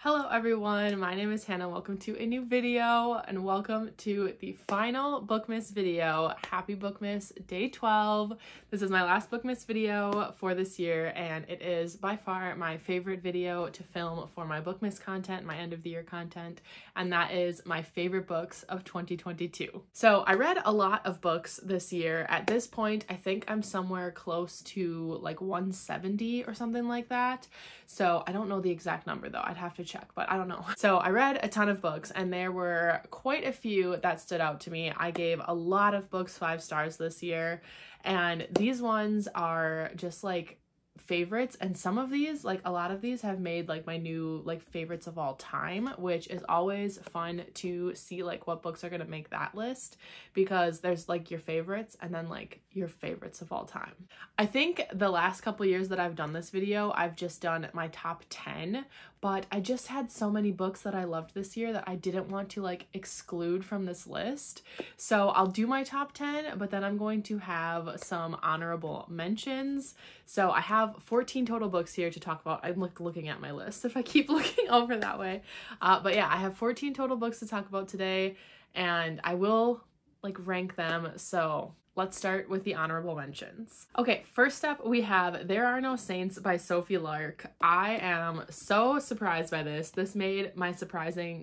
Hello everyone, my name is Hannah. Welcome to a new video and welcome to the final Bookmas video. Happy Bookmas Day 12. This is my last Bookmas video for this year and it is by far my favorite video to film for my Bookmas content, my end of the year content, and that is my favorite books of 2022. So I read a lot of books this year. At this point, I think I'm somewhere close to like 170 or something like that. So I don't know the exact number though. I'd have to check, but I don't know. So I read a ton of books and there were quite a few that stood out to me. I gave a lot of books 5 stars this year, and these ones are just like favorites, and some of these, like a lot of these, have made like my new like favorites of all time, which is always fun to see like what books are gonna make that list, because there's like your favorites and then like your favorites of all time. I think the last couple years that I've done this video, I've just done my top 10, but I just had so many books that I loved this year that I didn't want to like exclude from this list. So I'll do my top 10, but then I'm going to have some honorable mentions. So I have 14 total books here to talk about. I'm looking at my list if I keep looking over that way. But yeah, I have 14 total books to talk about today, and I will like rank them. So let's start with the honorable mentions. Okay, first up we have There Are No Saints by Sophie Lark. I am so surprised by this. This made my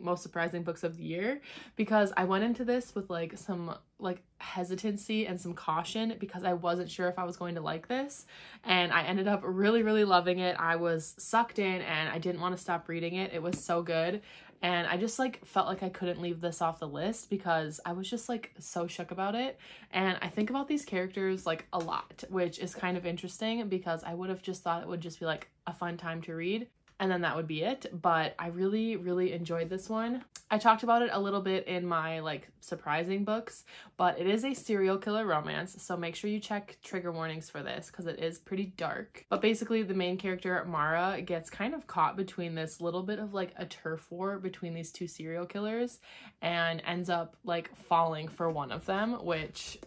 most surprising books of the year, because I went into this with like some like hesitancy and some caution because I wasn't sure if I was going to like this, and I ended up really loving it. I was sucked in and I didn't want to stop reading it. It was so good. And I just like felt like I couldn't leave this off the list because I was just like so shook about it. And I think about these characters like a lot, which is kind of interesting because I would have just thought it would just be like a fun time to read and then that would be it. But I really enjoyed this one. I talked about it a little bit in my like surprising books, but it is a serial killer romance, so make sure you check trigger warnings for this because it is pretty dark. But basically the main character, Mara, gets kind of caught between this little bit of like a turf war between these two serial killers and ends up like falling for one of them, which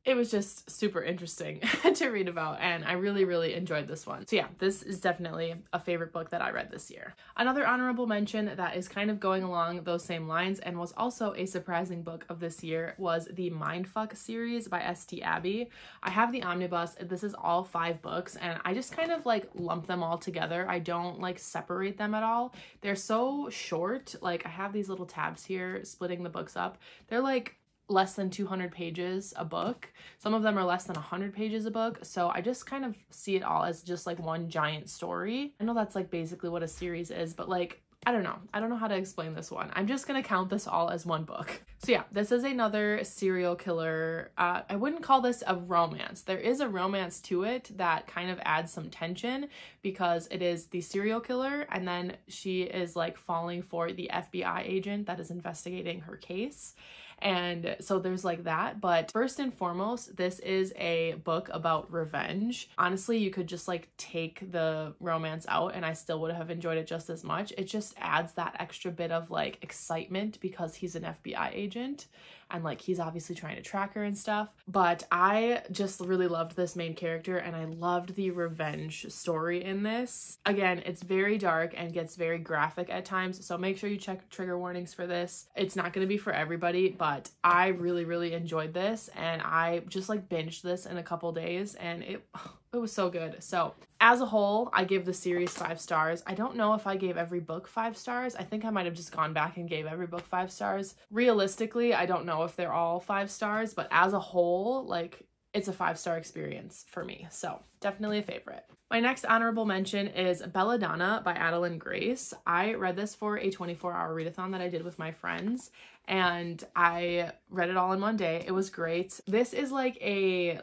it was just super interesting to read about, and I really enjoyed this one. So yeah, this is definitely a favorite book that I read this year. Another honorable mention that is kind of going along those same lines and was also a surprising book of this year was the Mindfuck series by St. Abbey. I have the omnibus. This is all 5 books and I just kind of like lump them all together. I don't like separate them at all. They're so short. Like I have these little tabs here splitting the books up. They're like less than 200 pages a book. Some of them are less than 100 pages a book. So I just kind of see it all as just like one giant story. I know that's like basically what a series is, but like, I don't know how to explain this one. I'm just gonna count this all as one book. So yeah, this is another serial killer. I wouldn't call this a romance. There is a romance to it that kind of adds some tension because it is the serial killer and then she is like falling for the FBI agent that is investigating her case. And so there's like that, but first and foremost, this is a book about revenge. Honestly, you could just like take the romance out and I still would have enjoyed it just as much. It just adds that extra bit of like excitement because he's an FBI agent and like he's obviously trying to track her and stuff. But I just really loved this main character and I loved the revenge story in this. Again, it's very dark and gets very graphic at times, so make sure you check trigger warnings for this. It's not going to be for everybody, but I really enjoyed this and I just like binged this in a couple days and it was so good. So as a whole, I give the series 5 stars. I don't know if I gave every book 5 stars. I think I might have just gone back and gave every book 5 stars. Realistically, I don't know if they're all 5 stars, but as a whole, like it's a 5-star experience for me. So definitely a favorite. My next honorable mention is Belladonna by Adeline Grace. I read this for a 24-hour readathon that I did with my friends and I read it all in one day. It was great. This is like a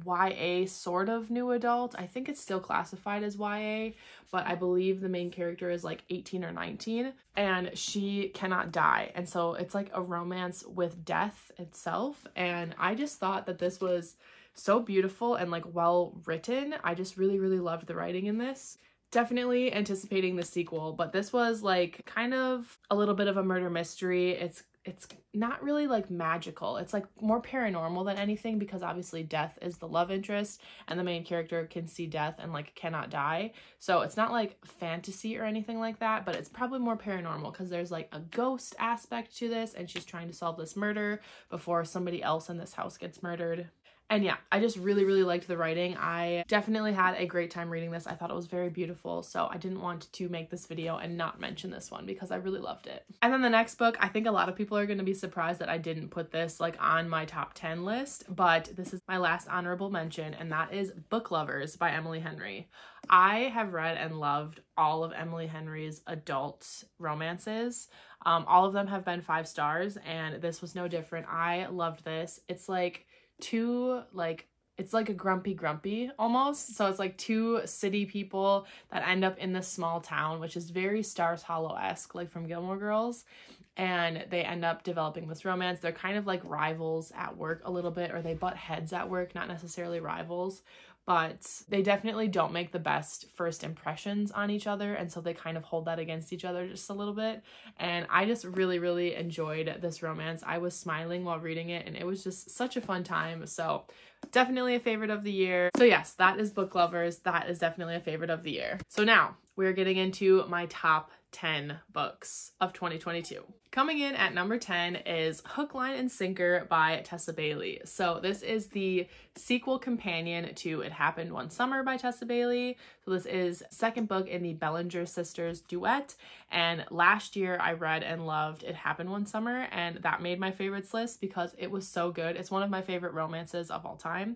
YA sort of new adult. I think it's still classified as YA, but I believe the main character is like 18 or 19 and she cannot die. And so it's like a romance with death itself. And I just thought that this was so beautiful and like well written. I just really loved the writing in this. Definitely anticipating the sequel, but this was like kind of a little bit of a murder mystery. It's it's not really like magical. It's like more paranormal than anything, because obviously death is the love interest and the main character can see death and like cannot die. So it's not like fantasy or anything like that, but it's probably more paranormal because there's like a ghost aspect to this and she's trying to solve this murder before somebody else in this house gets murdered. And yeah, I just really, really liked the writing. I definitely had a great time reading this. I thought it was very beautiful, so I didn't want to make this video and not mention this one because I really loved it. And then the next book, I think a lot of people are going to be surprised that I didn't put this like on my top 10 list, but this is my last honorable mention, and that is Book Lovers by Emily Henry. I have read and loved all of Emily Henry's adult romances. All of them have been 5 stars, and this was no different. I loved this. It's like it's like a grumpy almost. So it's like 2 city people that end up in this small town, which is very Stars Hollow-esque, like from Gilmore Girls. And they end up developing this romance. They're kind of like rivals at work a little bit, or they butt heads at work, not necessarily rivals, but they definitely don't make the best first impressions on each other, and so they kind of hold that against each other just a little bit. And I just really, really enjoyed this romance. I was smiling while reading it, and it was just such a fun time. So definitely a favorite of the year. So yes, that is Book Lovers. That is definitely a favorite of the year. So now we're getting into my top 10 books of 2022. Coming in at number 10 is Hook, Line, and Sinker by Tessa Bailey. So this is the sequel companion to It Happened One Summer by Tessa Bailey. So this is second book in the Bellinger sisters duet. And last year I read and loved It Happened One Summer, and that made my favorites list because it was so good. It's one of my favorite romances of all time.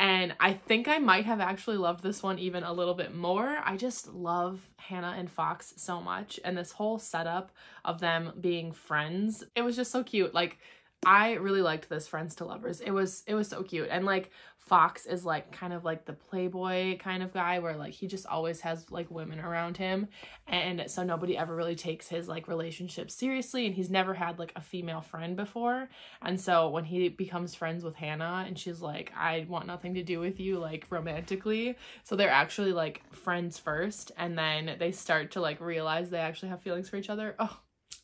And I think I might have actually loved this one even a little bit more. I just love Hannah and Fox so much. And this whole setup of them being friends, it was just so cute. Like, I really liked this Friends to Lovers. It was so cute. And like Fox is like kind of like the playboy kind of guy where like he just always has like women around him, and so nobody ever really takes his like relationship seriously, and he's never had like a female friend before. And so when he becomes friends with Hannah and she's like, I want nothing to do with you like romantically, so they're actually like friends first, and then they start to like realize they actually have feelings for each other. Oh,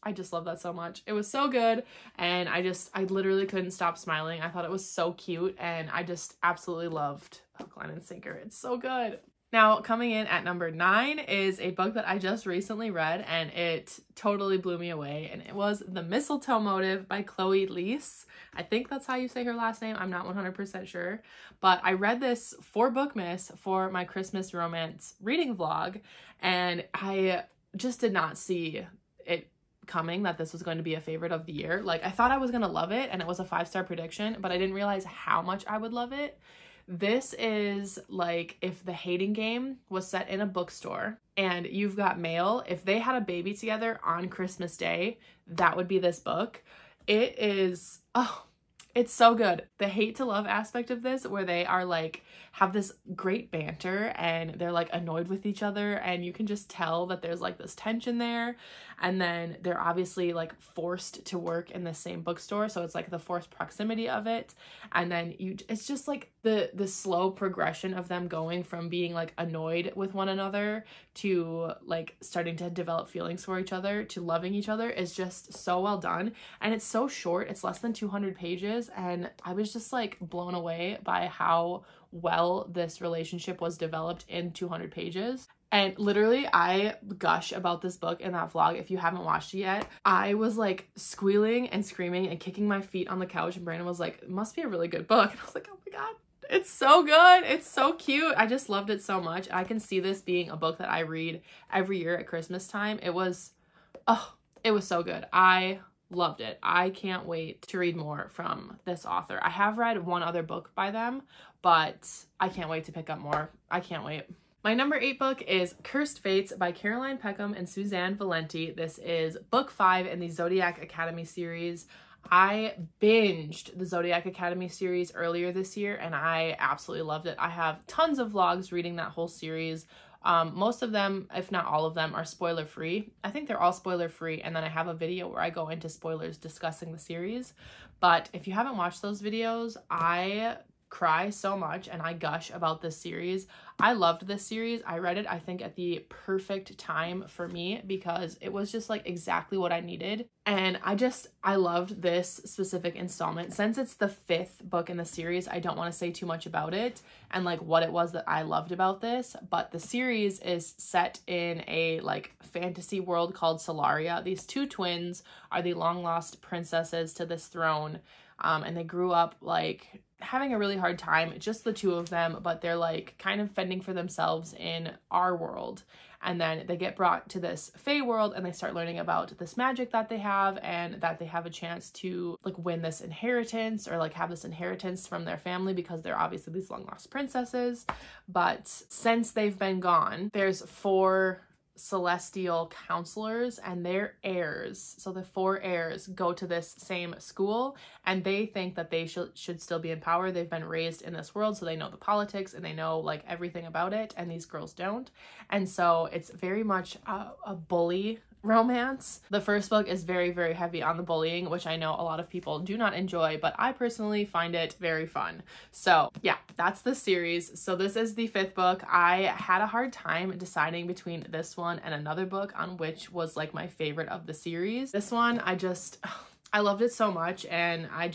I just love that so much. It was so good, and I literally couldn't stop smiling. I thought it was so cute, and I just absolutely loved Hook, Line, and Sinker. It's so good. Now, coming in at number 9 is a book that I just recently read, and it totally blew me away, and it was The Mistletoe Motive by Chloe Leese. I think that's how you say her last name. I'm not 100% sure, but I read this for Bookmas for my Christmas romance reading vlog, and I just did not see it coming that this was going to be a favorite of the year. Like, I thought I was gonna love it, and it was a 5-star prediction, but I didn't realize how much I would love it. This is like if The Hating Game was set in a bookstore and you've got mail. If they had a baby together on Christmas Day, that would be this book. It is, oh, it's so good. The hate to love aspect of this, where they are like, have this great banter and they're like annoyed with each other, and you can just tell that there's like this tension there. And then they're obviously like forced to work in the same bookstore, so it's like the forced proximity of it. And then it's just like the slow progression of them going from being like annoyed with one another to like starting to develop feelings for each other to loving each other is just so well done. And it's so short. It's less than 200 pages, and I was just like blown away by how well this relationship was developed in 200 pages. And literally, I gush about this book in that vlog. If you haven't watched it yet, I was like squealing and screaming and kicking my feet on the couch, and Brandon was like, it must be a really good book. And I was like, oh my God, it's so good. It's so cute. I just loved it so much. I can see this being a book that I read every year at Christmas time. It was so good. I loved it. I can't wait to read more from this author. I have read one other book by them, but I can't wait to pick up more. I can't wait. My number 8 book is Cursed Fates by Caroline Peckham and Suzanne Valenti. This is book 5 in the Zodiac Academy series. I binged the Zodiac Academy series earlier this year, and I absolutely loved it. I have tons of vlogs reading that whole series. Most of them, if not all of them, are spoiler free. I think they're all spoiler free, and then I have a video where I go into spoilers discussing the series. But if you haven't watched those videos, I cry so much and I gush about this series. I loved this series. I read it, I think, at the perfect time for me because it was just like exactly what I needed. And I loved this specific installment. Since it's the 5th book in the series, I don't want to say too much about it and like what it was that I loved about this, but the series is set in a like fantasy world called Solaria. These 2 twins are the long lost princesses to this throne. And they grew up like having a really hard time, just the 2 of them, but they're like kind of fending for themselves in our world. And then they get brought to this Fae world and they start learning about this magic that they have and that they have a chance to like win this inheritance or like have this inheritance from their family because they're obviously these long lost princesses. But since they've been gone, there's 4 celestial counselors and their heirs. So the 4 heirs go to this same school and they think that they should still be in power. They've been raised in this world, so they know the politics and they know like everything about it, and these girls don't. And so it's very much a bully romance. The first book is very, very heavy on the bullying, which I know a lot of people do not enjoy, but I personally find it very fun. So yeah, that's the series. So this is the 5th book. I had a hard time deciding between this one and another book on which was like my favorite of the series. This one, I loved it so much, and I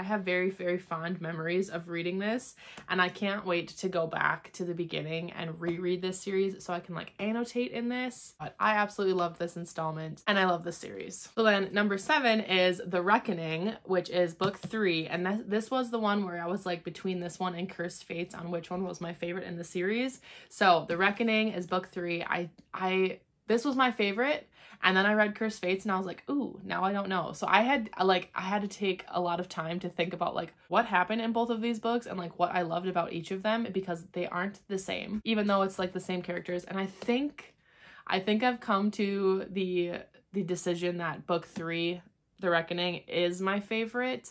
have very, very fond memories of reading this, and I can't wait to go back to the beginning and reread this series so I can like annotate in this. But I absolutely love this installment and I love this series. So then number 7 is The Reckoning, which is book 3, and this was the one where I was like between this one and Cursed Fates on which one was my favorite in the series. So The Reckoning is book 3. This was my favorite. And then I read Cursed Fates and I was like, ooh, now I don't know. So I had to take a lot of time to think about like what happened in both of these books and like what I loved about each of them, because they aren't the same, even though it's like the same characters. And I think I've come to the decision that book 3, The Reckoning, is my favorite.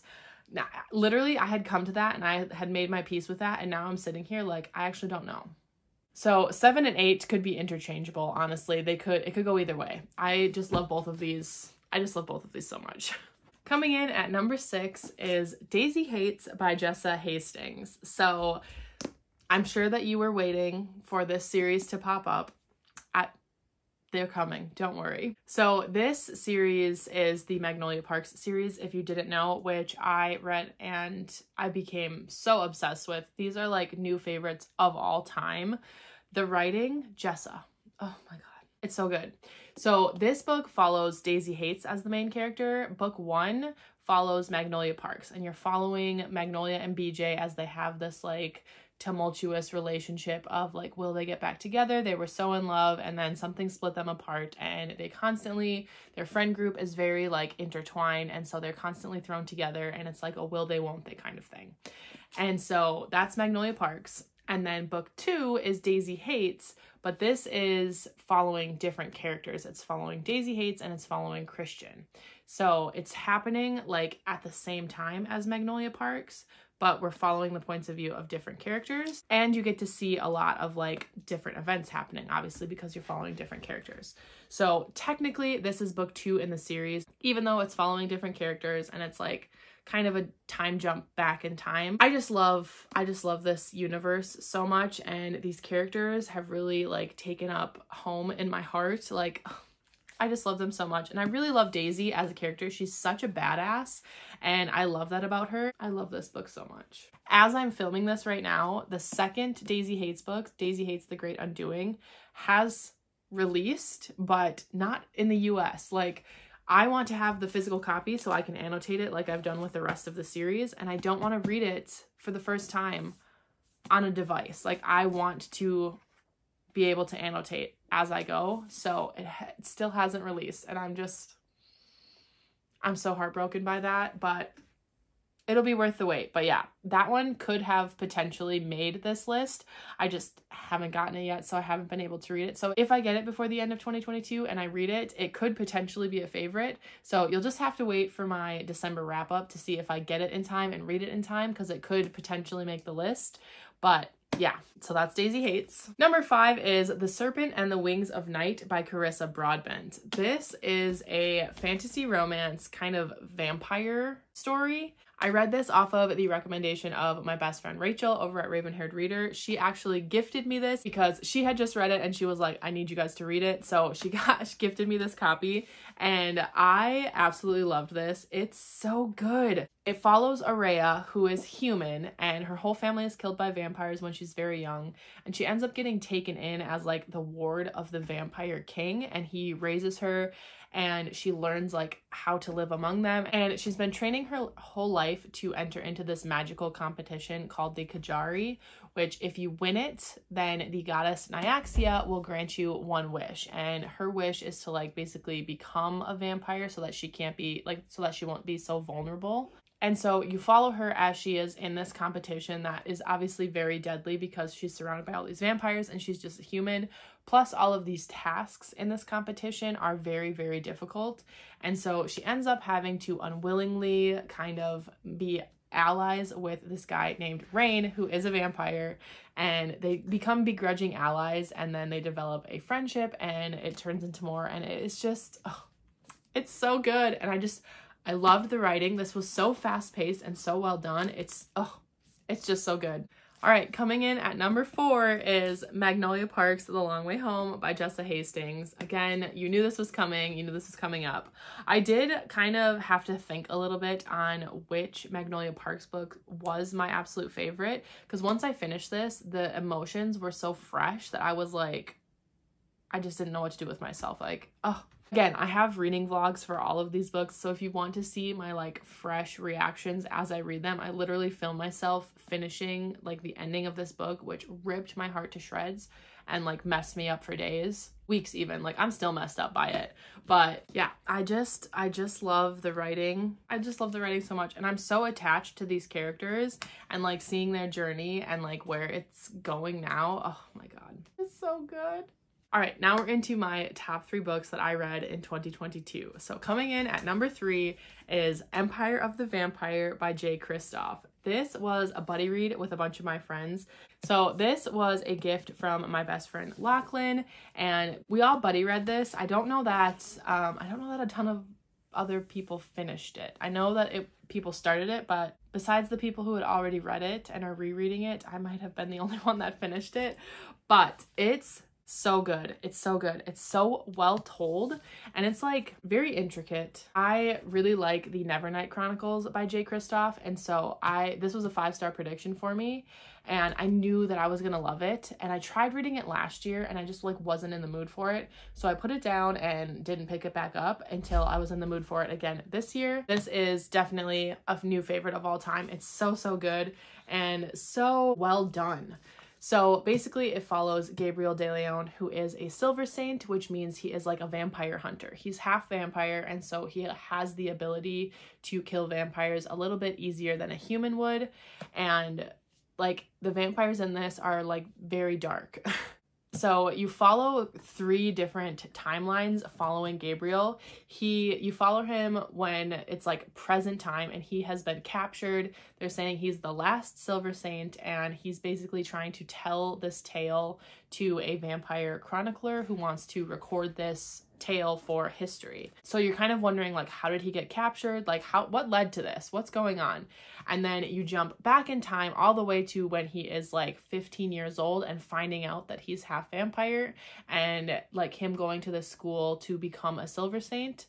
Now, literally, I had come to that and I had made my peace with that. And now I'm sitting here like, I actually don't know. So 7 and 8 could be interchangeable, honestly. It could go either way. I just love both of these. I just love both of these so much. Coming in at number 6 is Daisy Hates by Jessa Hastings. So I'm sure that you were waiting for this series to pop up. They're coming, don't worry. So this series is the Magnolia Parks series, if you didn't know, which I read and I became so obsessed with. These are like new favorites of all time. The writing, Jessa. Oh my God, it's so good. So this book follows Daisy Hates as the main character. Book 1 follows Magnolia Parks, and you're following Magnolia and BJ as they have this like tumultuous relationship of like, will they get back together? They were so in love and then something split them apart, and their friend group is very like intertwined, and so they're constantly thrown together, and it's like a will they won't they kind of thing. And so that's Magnolia Parks. And then book 2 is Daisy Hates, but this is following different characters. It's following Daisy Hates and it's following Christian. So it's happening like at the same time as Magnolia Parks, but we're following the points of view of different characters, and you get to see a lot of like different events happening, obviously, because you're following different characters. So technically this is book 2 in the series, even though it's following different characters and it's like kind of a time jump back in time. I just love this universe so much, and these characters have really like taken up home in my heart. Like, I just love them so much. And I really love Daisy as a character. She's such a badass, and I love that about her. I love this book so much. As I'm filming this right now, the second Daisy Hates book, Daisy Hates the Great Undoing, has released, but not in the US. Like, I want to have the physical copy so I can annotate it like I've done with the rest of the series, and I don't want to read it for the first time on a device. Like, I want to be able to annotate as I go, so it still hasn't released, and I'm so heartbroken by that, but it'll be worth the wait. But yeah, that one could have potentially made this list. I just haven't gotten it yet, so I haven't been able to read it. So if I get it before the end of 2022 and I read it, it could potentially be a favorite. So you'll just have to wait for my December wrap up to see if I get it in time and read it in time, because it could potentially make the list. But yeah, so that's Daisy Hates. Number 5 is The Serpent and the Wings of Night by Carissa Broadbent. This is a fantasy romance kind of vampire story. I read this off of the recommendation of my best friend Rachel over at Raven Haired Reader. She actually gifted me this because she had just read it and she was like, I need you guys to read it. So she gifted me this copy and I absolutely loved this. It's so good. It follows Araya, who is human, and her whole family is killed by vampires when she's very young, and she ends up getting taken in as like the ward of the vampire king, and he raises her and she learns like how to live among them, and she's been training her whole life to enter into this magical competition called the Kajari, which if you win it, then the goddess Nyaxia will grant you one wish, and her wish is to like basically become a vampire so that she can't be like, so that she won't be so vulnerable. And so you follow her as she is in this competition that is obviously very deadly because she's surrounded by all these vampires and she's just a human. Plus all of these tasks in this competition are very, very difficult. And so she ends up having to unwillingly kind of be allies with this guy named Rain, who is a vampire, and they become begrudging allies, and then they develop a friendship and it turns into more, and it's just, oh, it's so good. And I loved the writing. This was so fast-paced and so well done. It's just so good. All right, coming in at number 4 is Magnolia Parks: The Long Way Home by Jessa Hastings. Again, you knew this was coming. You knew this was coming up. I did kind of have to think a little bit on which Magnolia Parks book was my absolute favorite, because once I finished this, the emotions were so fresh that I was like, I just didn't know what to do with myself. Like, oh. Again, I have reading vlogs for all of these books, so if you want to see my like fresh reactions as I read them, I literally film myself finishing like the ending of this book, which ripped my heart to shreds and like messed me up for days, weeks even. Like I'm still messed up by it. But yeah, I just love the writing. I just love the writing so much, and I'm so attached to these characters and like seeing their journey and like where it's going now. Oh my god, it's so good. All right, now we're into my top 3 books that I read in 2022. So coming in at number 3 is Empire of the Vampire by Jay Kristoff. This was a buddy read with a bunch of my friends. So this was a gift from my best friend Lachlan, and we all buddy read this. I don't know that a ton of other people finished it. I know that people started it, but besides the people who had already read it and are rereading it, I might have been the only one that finished it. But it's so good. It's so good. It's so well told, and it's like very intricate. I really like the Nevernight Chronicles by Jay Kristoff, and so this was a 5-star prediction for me, and I knew that I was gonna love it. And I tried reading it last year and I just like wasn't in the mood for it, so I put it down and didn't pick it back up until I was in the mood for it again this year. This is definitely a new favorite of all time. It's so good and so well done. So basically it follows Gabriel De Leon, who is a Silver Saint, which means he is like a vampire hunter. He's half vampire, and so he has the ability to kill vampires a little bit easier than a human would. And like the vampires in this are like very dark. So you follow 3 different timelines following Gabriel. You follow him when it's like present time and he has been captured. They're saying he's the last Silver Saint, and he's basically trying to tell this tale to a vampire chronicler who wants to record this tale for history. So you're kind of wondering like, how did he get captured? Like what led to this? What's going on? And then you jump back in time all the way to when he is like 15 years old and finding out that he's half vampire, and like him going to the school to become a Silver Saint.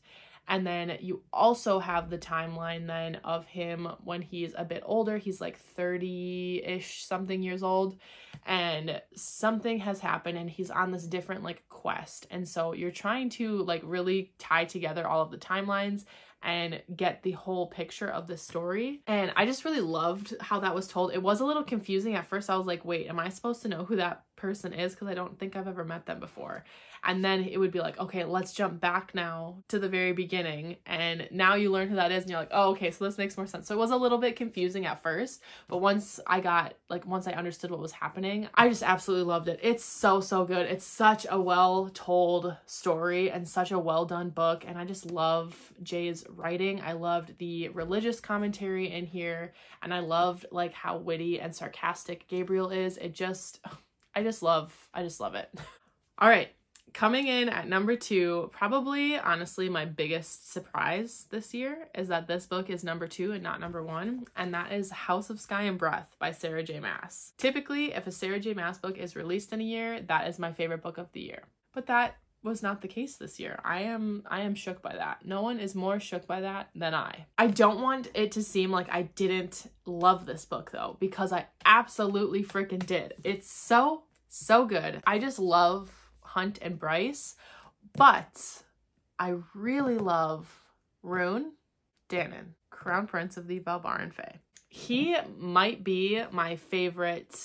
And then you also have the timeline then of him when he's a bit older. He's like 30-ish something years old, and something has happened and he's on this different like quest. And so you're trying to like really tie together all of the timelines and get the whole picture of the story. And I just really loved how that was told. It was a little confusing at first. I was like, wait, am I supposed to know who that person is? Because I don't think I've ever met them before. And then it would be like, okay, let's jump back now to the very beginning, and now you learn who that is and you're like, oh, okay, so this makes more sense. So it was a little bit confusing at first, but once I understood what was happening, I just absolutely loved it. It's so good. It's such a well told story and such a well done book, and I just love Jay's writing. I loved the religious commentary in here, and I loved like how witty and sarcastic Gabriel is. I just love it. All right. coming in at number 2, probably honestly my biggest surprise this year is that this book is number 2 and not number 1, and that is House of Sky and Breath by Sarah J. Maas. Typically, if a Sarah J. Maas book is released in a year, that is my favorite book of the year. But that was not the case this year. I am shook by that. No one is more shook by that than I. I don't want it to seem like I didn't love this book though, because I absolutely freaking did. It's so good. I just love Hunt and Bryce, but I really love Rune Danon, Crown Prince of the Valbaran Fae. He might be my favorite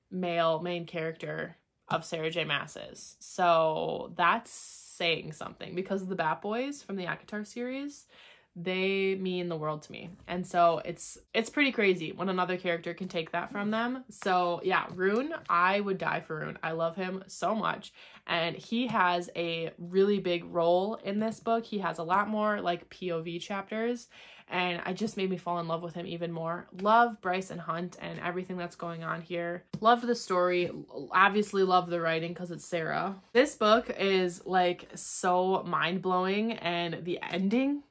male main character of Sarah J. Maas's. So that's saying something, because the Bat Boys from the ACOTAR series, they mean the world to me. And so it's pretty crazy when another character can take that from them. So yeah, Rune, I would die for Rune. I love him so much. And he has a really big role in this book. He has a lot more like POV chapters, and it just made me fall in love with him even more. Love Bryce and Hunt and everything that's going on here. Love the story. Obviously love the writing because it's Sarah. This book is like so mind-blowing, and the ending,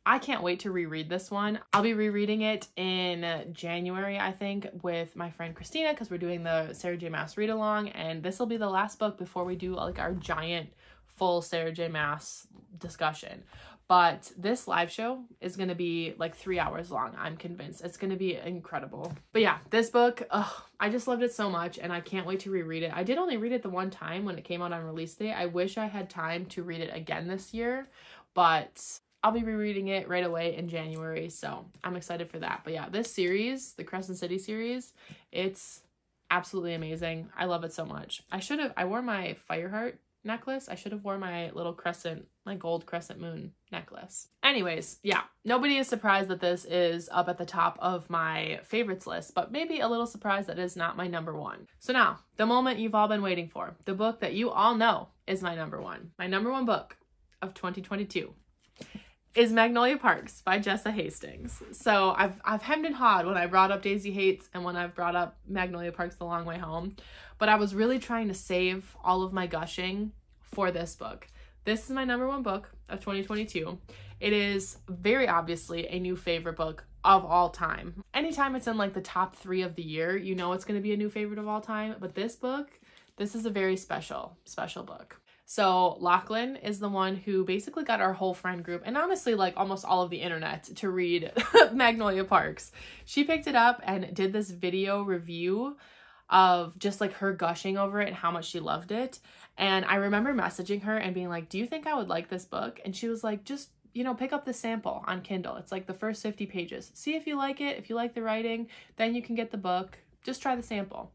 I can't wait to reread this one. I'll be rereading it in January, I think, with my friend Christina, because we're doing the Sarah J. Maas read along, and this will be the last book before we do like our giant full Sarah J. Maas discussion. But this live show is going to be like 3 hours long. I'm convinced it's going to be incredible. But yeah, this book, I just loved it so much, and I can't wait to reread it. I did only read it the one time when it came out on release day. I wish I had time to read it again this year, but I'll be rereading it right away in January, so I'm excited for that. But yeah, this series, the Crescent City series, it's absolutely amazing. I love it so much. I wore my Fireheart necklace. I should have worn my little crescent, my gold crescent moon necklace. Anyways, yeah, nobody is surprised that this is up at the top of my favorites list, but maybe a little surprised that it is not my number 1. So now, the moment you've all been waiting for, the book that you all know is my number 1. My number 1 book of 2022 is Magnolia Parks by Jessa Hastings. So I've hemmed and hawed when I brought up Daisy Hates and when I've brought up Magnolia Parks The Long Way Home, but I was really trying to save all of my gushing for this book. This is my number 1 book of 2022. It is very obviously a new favorite book of all time. Anytime it's in like the top 3 of the year, you know it's going to be a new favorite of all time, but this is a very special book. So Lachlan is the one who basically got our whole friend group, and honestly like almost all of the internet, to read Magnolia Parks. She picked it up and did this video review of just like her gushing over it and how much she loved it. And I remember messaging her and being like, do you think I would like this book? And she was like, just, you know, pick up the sample on Kindle. It's like the first 50 pages. See if you like it. If you like the writing, then you can get the book. Just try the sample.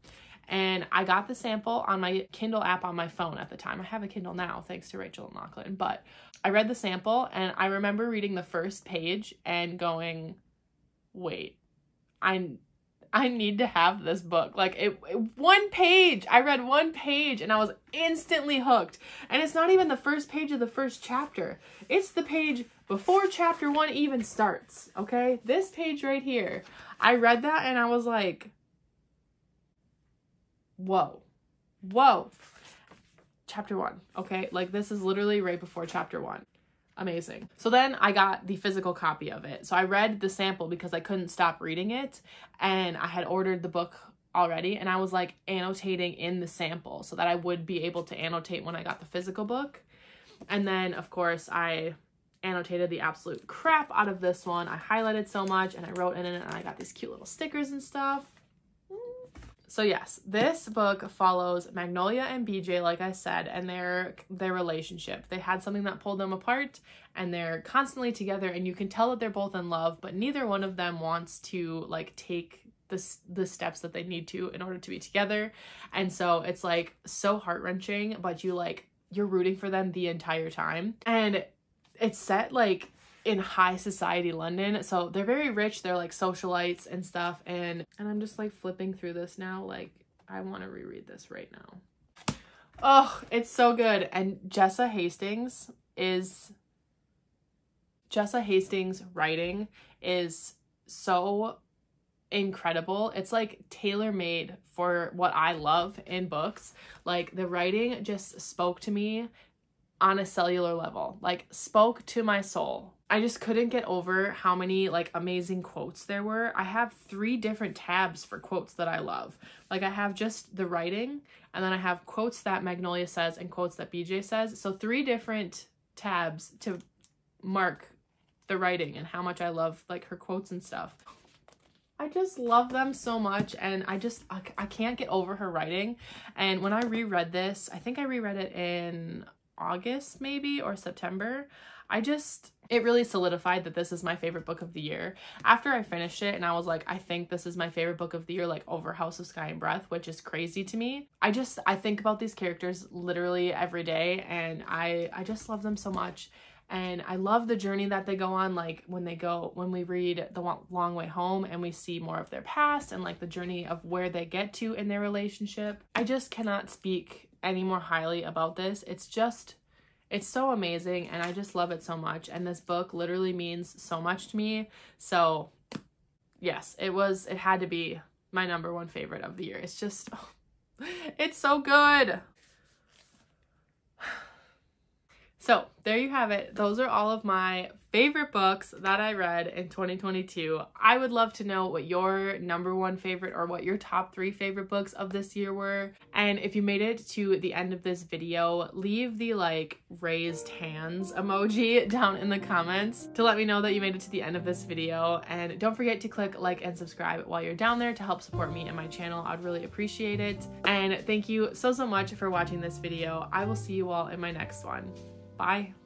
And I got the sample on my Kindle app on my phone at the time. I have a Kindle now, thanks to Rachel and Lachlan. But I read the sample, and I remember reading the first page and going, wait, I need to have this book. Like, one page. I read one page, and I was instantly hooked. And it's not even the first page of the first chapter. It's the page before chapter 1 even starts, okay? This page right here. I read that, and I was like, whoa. Chapter 1, okay? Like, this is literally right before chapter 1. Amazing. So then I got the physical copy of it. So I read the sample because I couldn't stop reading it, and I had ordered the book already, and I was like annotating in the sample so that I would be able to annotate when I got the physical book. And then of course I annotated the absolute crap out of this one. I highlighted so much, and I wrote in it, and I got these cute little stickers and stuff. So yes, this book follows Magnolia and BJ, like I said, and their relationship. They had something that pulled them apart, and they're constantly together, and you can tell that they're both in love, but neither one of them wants to like take the steps that they need to in order to be together. And so it's like so heart-wrenching, but you're rooting for them the entire time. And it's set like in high society London, so they're very rich. They're like socialites and stuff, and I'm just like flipping through this now, like I want to reread this right now. Oh, it's so good. And Jessa Hastings' writing is so incredible. It's like tailor-made for what I love in books. Like the writing just spoke to me on a cellular level, like spoke to my soul. I just couldn't get over how many like amazing quotes there were. I have 3 different tabs for quotes that I love. Like I have just the writing, and then I have quotes that Magnolia says and quotes that BJ says. So 3 different tabs to mark the writing and how much I love like her quotes and stuff. I just love them so much, and I can't get over her writing. And when I reread this, I think I reread it in August maybe or September, it really solidified that this is my favorite book of the year. After I finished it and I was like, I think this is my favorite book of the year, like over House of Sky and Breath, which is crazy to me. I think about these characters literally every day, and I just love them so much. And I love the journey that they go on, like when we read The Long Way Home and we see more of their past and like the journey of where they get to in their relationship. I just cannot speak any more highly about this. It's so amazing, and I just love it so much. And this book literally means so much to me. So yes, it had to be my #1 favorite of the year. It's just, it's so good. So there you have it. Those are all of my favorite books that I read in 2022. I would love to know what your #1 favorite or what your top 3 favorite books of this year were. And if you made it to the end of this video, leave the like raised hands emoji down in the comments to let me know that you made it to the end of this video. And don't forget to click like and subscribe while you're down there to help support me and my channel. I'd really appreciate it. And thank you so much for watching this video. I will see you all in my next one. Bye.